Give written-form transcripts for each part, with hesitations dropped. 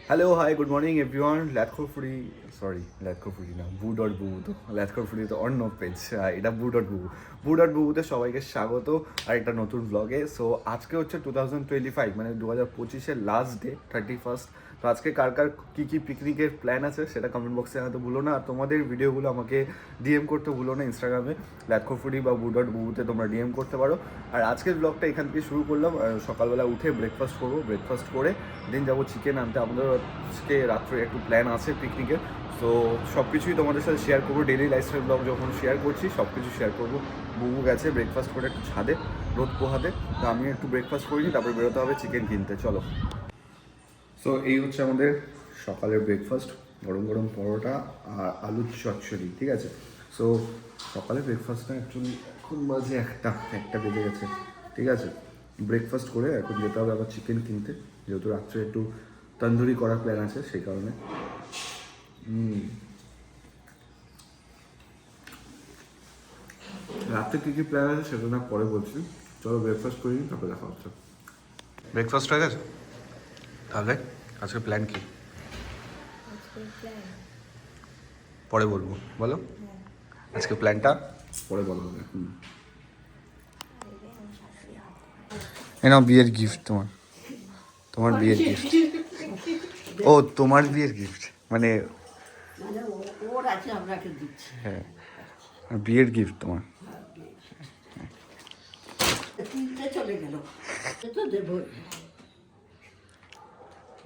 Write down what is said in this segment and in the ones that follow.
Hello hi good morning everyone ল্যাথখোরফুরি ল্যাথখোরফুরি না বু ডট বুবু তো ল্যাথখোরফুরি তো অন্য পেজ এটা বু ডট বুবুতে সবাইকে স্বাগত আর একটা নতুন ব্লগে। সো আজকে হচ্ছে 2025 মানে 2025-এর লাস্ট ডে 31st। তো আজকে কার কার কী কী পিকনিকের প্ল্যান আছে সেটা কমেন্ট বক্সে জানাতে ভুলো না। আর তোমাদের ভিডিওগুলো আমাকে ডিএম করতে ভুলো না ইনস্টাগ্রামে ল্যাথখোরফুরি বা বু ডট বুবুতে তোমরা ডিএম করতে পারো। আর আজকের ব্লগটা এখান থেকে শুরু করলাম। সকালবেলা উঠে ব্রেকফাস্ট করবো, ব্রেকফাস্ট করে দেন যাবো চিকেন আনতে। আমাদের আজকে রাত্রে একটু প্ল্যান আছে পিকনিকের। তো সব কিছুই তোমাদের সাথে শেয়ার করবো, ডেইলি লাইফস্টাইল ব্লগ যখন শেয়ার করছি সব কিছু শেয়ার করবো। বুবু গেছে ব্রেকফাস্ট করে একটু ছাদে রোদ পোহাতে, তো আমি একটু ব্রেকফাস্ট করিনি, তারপরে বেরোতে হবে চিকেন কিনতে। চলো। সো এই হচ্ছে আমাদের সকালের ব্রেকফাস্ট, গরম গরম পরোটা আর আলুর চচ্চড়ি, ঠিক আছে। সো সকালের ব্রেকফাস্টটা অ্যাকচুয়ালি এখন বাজে একটা বেজে গেছে, ঠিক আছে। ব্রেকফাস্ট করে এখন যেতে হবে আবার চিকেন কিনতে, যেহেতু রাত্রে একটু তন্দুরি করার প্ল্যান আছে সেই কারণে। রাত্রে কী কী প্ল্যান আছে সেটা না পরে বলছি। চলো ব্রেকফাস্ট করি, তারপরে দেখা হচ্ছে। ব্রেকফাস্ট হয়ে গেছে, তাহলে আজকে প্ল্যান কি পরে বলবো, বলো আজকে প্ল্যানটা পরে বলা হবে। এ নাও বিয়ের গিফট, তোমার বিয়ের গিফট। ও তোমার বিয়ের গিফট মানে ওর আছে আপনাকে দিচ্ছি। হ্যাঁ, বিয়ের গিফট তোমার। তিনটে চলে গেল, তো দেবো।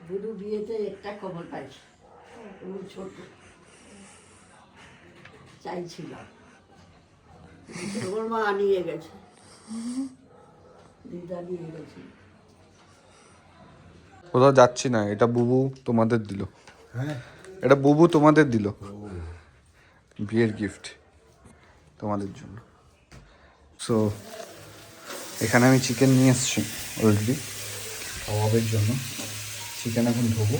বুধু বিয়েতে একটা খবর পাইছি, ওর ছোট চাইছিল, ওর মা নিয়ে গেছে, দিদা নিয়ে গেছে। কোথাও যাচ্ছি না, এটা বুবু তোমাদের দিল। এটা বুবু তোমাদের দিল বিয়ের গিফট তোমাদের জন্য। সো এখানে আমি চিকেন নিয়ে এসেছি অলরেডি কাবাবের জন্য। চিকেন এখন ধোবো,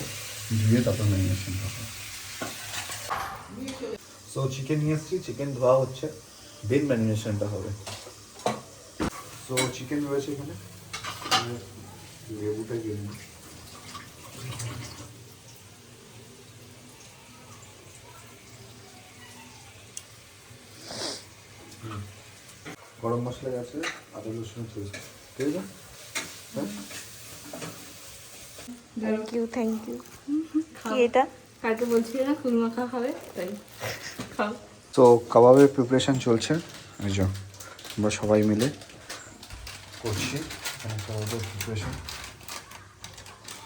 ধুয়ে তারপর ম্যারিনেশন হবে। সো চিকেন নিয়ে এসেছি, চিকেন ধোয়া হচ্ছে, দেন ম্যারিনেশনটা হবে। সো চিকেন রয়েছে এখানে, লেবুটা দিয়ে নিই। গরম মশলা আছে, আদা রসুন পেস্ট, ঠিক আছে। থ্যাংক ইউ কি এটা কালকে বলছিলে না খুরমা খাওয়া হবে, তাই খাও। তো কাবাবের প্রিপারেশান চলছে, এই যে আমরা সবাই মিলে করছি এখানে কাবাবের প্রিপারেশান।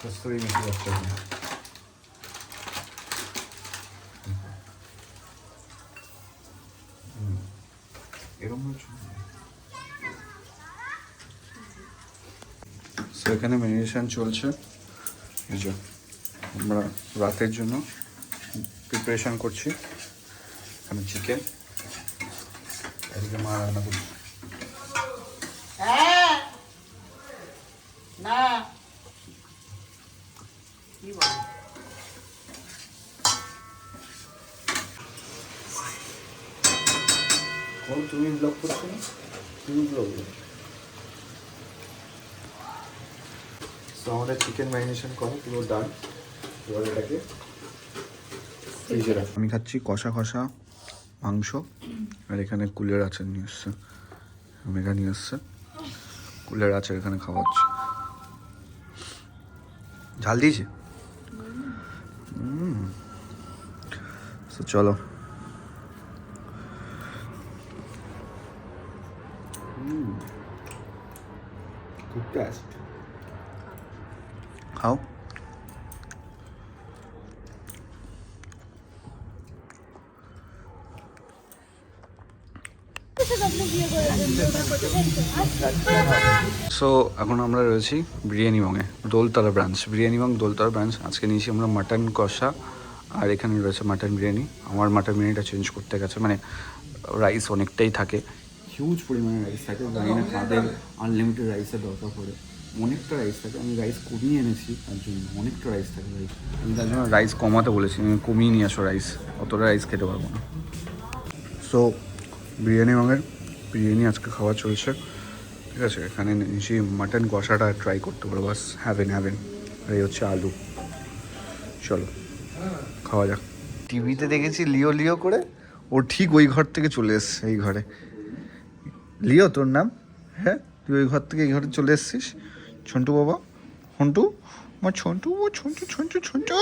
কস্তুরি মেথি যাচ্ছে এখানে। এরকম সো এখানে ম্যারিনেশন চলছে, এই যে আমরা রাতের জন্য প্রিপারেশান করছি। এখানে চিকেন, এদিকে মা রান্না করছে। হ্যাঁ না কি বল, তুমি ব্লগ করছো না, তুমি ব্লগ। তো আমাদের চিকেন ম্যারিনেশন করা পুরো ডান। এবার এটাকে ফ্রিজে রাখ। আমি খাচ্ছি কষা কষা মাংস, আর এখানে কুলের আচার নিয়ে এসছে, মেঘা নিয়ে এসছে কুলের আচার, এখানে খাওয়া হচ্ছে। ঝাল দিয়েছে। তো চলো। Good taste. খাও। সো এখন আমরা রয়েছি বিরিয়ানি বংয়ে, দোলতলা ব্রাঞ্চ, বিরিয়ানি বং দোলতলা ব্রাঞ্চ। আজকে নিয়েছি আমরা মাটন কষা, আর এখানে রয়েছে মাটন বিরিয়ানি। আমার মাটন বিরিয়ানিটা চেঞ্জ করতে গেছে, মানে রাইস অনেকটাই থাকে, হিউজ পরিমাণে রাইস থাকে। জানি না কাদের আনলিমিটেড রাইসের দরকার পড়ে, অনেকটা রাইস থাকে। আমি রাইস কমিয়ে এনেছি তার জন্য, অনেকটা রাইস থাকে ভাই। আমি তার জন্য রাইস কমাতে বলেছি, আমি কমিয়ে নিয়ে আসো রাইস, অতটা রাইস খেতে পারবো না। সো বিরিয়ানি বংয়ের বিরিয়ানি আজকে খাওয়া চলছে, ঠিক আছে। এখানে নিশ্চয়ই মাটন কষাটা ট্রাই করতে পারো, বাস হ্যাভেন। আর এই হচ্ছে আলু, চলো খাওয়া যাক। টিভিতে দেখেছি লিও লিও করে, ও ঠিক ওই ঘর থেকে চলে এসছে এই ঘরে। লিও তোর নাম? হ্যাঁ, তুই ওই ঘর থেকে এই ঘরে চলে এসছিস। ছন্টু বাবা, হন্টু, আমার ছন্টু, ও ছন্টু ছন্টু ছন্টু।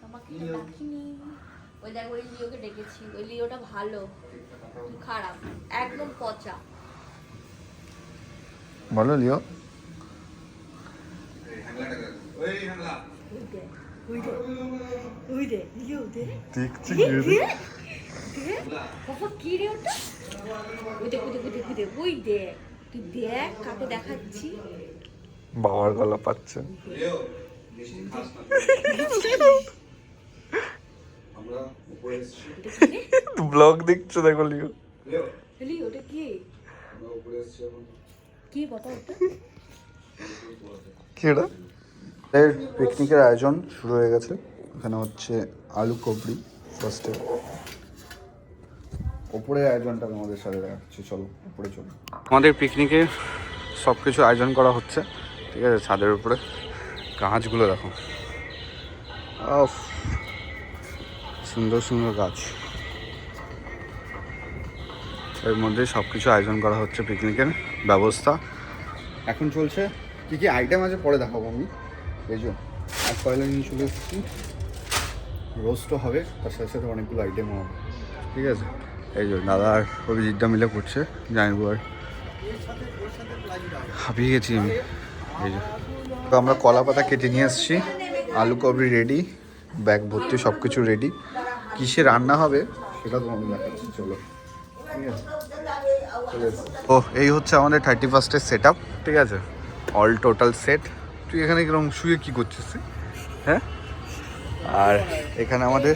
আমাকে তো ডাকিনি। ওই দেখ ওই লিওকে ডেকেছি, ওই লিওটা ভালো, তুই খারাপ, একদম পচা। বলো লিও। দেখছি বাবা কি রে ওটা? ওই দেখ ওই দেখ ওই দেখ ওই দেখ, ওই দেখ, তুই দেখ কাকে দেখাচ্ছি। বাবার গলা পাচ্ছে। ব্লগ দেখছো দেখো লিও। লিও ওটা কি? কি বাবা ওটা? কি এটা? পিকনিকের আয়োজন শুরু হয়ে গেছে। এখানে হচ্ছে আলু কবরি ফার্স্টে। ওপরের আয়োজনটা আমাদের সাথে দেখাচ্ছি, চলো উপরে চলো। আমাদের পিকনিকে সব কিছু আয়োজন করা হচ্ছে, ঠিক আছে। ছাদের উপরে গাছগুলো দেখো, সুন্দর সুন্দর গাছ। এর মধ্যে সব কিছু আয়োজন করা হচ্ছে, পিকনিকের ব্যবস্থা এখন চলছে। কী কী আইটেম আছে পরে দেখাবো আমি। এই যে আর কয়লা নিয়ে চলে এসেছি, রোস্টও হবে, তার সাথে সাথে অনেকগুলো আইটেমও হবে, ঠিক আছে। এই যে দাদা আর অভিজিৎদা মিলে করছে, জানবো আর হাঁপিয়ে গেছি আমি। এই যে তো আমরা কলা পাতা কেটে নিয়ে এসেছি, আলু কবরি রেডি, ব্যাগ ভর্তি সব কিছু রেডি। কিসে রান্না হবে সেটা তোমাদের দেখাচ্ছি, চলো ঠিক আছে। ও এই হচ্ছে আমাদের 31st সেট আপ, ঠিক আছে, অল টোটাল সেট। তুই এখানে কিরকম শুয়ে কী করছিস তুই? হ্যাঁ, আর এখানে আমাদের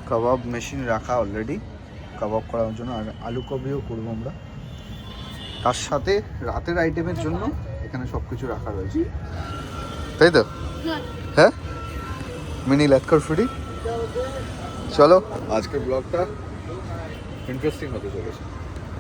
কাবাব মেশিন রাখা অলরেডি কাবাব করার জন্য, আর আলু কবরিও করবো আমরা। তার সাথে রাতের আইটেমের জন্য এখানে সব কিছু রাখা রয়েছে, তাই তো? হ্যাঁ, মিনি লাটকর ফুডি। চলো আজকের ব্লগটা ইন্টারেস্টিং হতে চলেছে।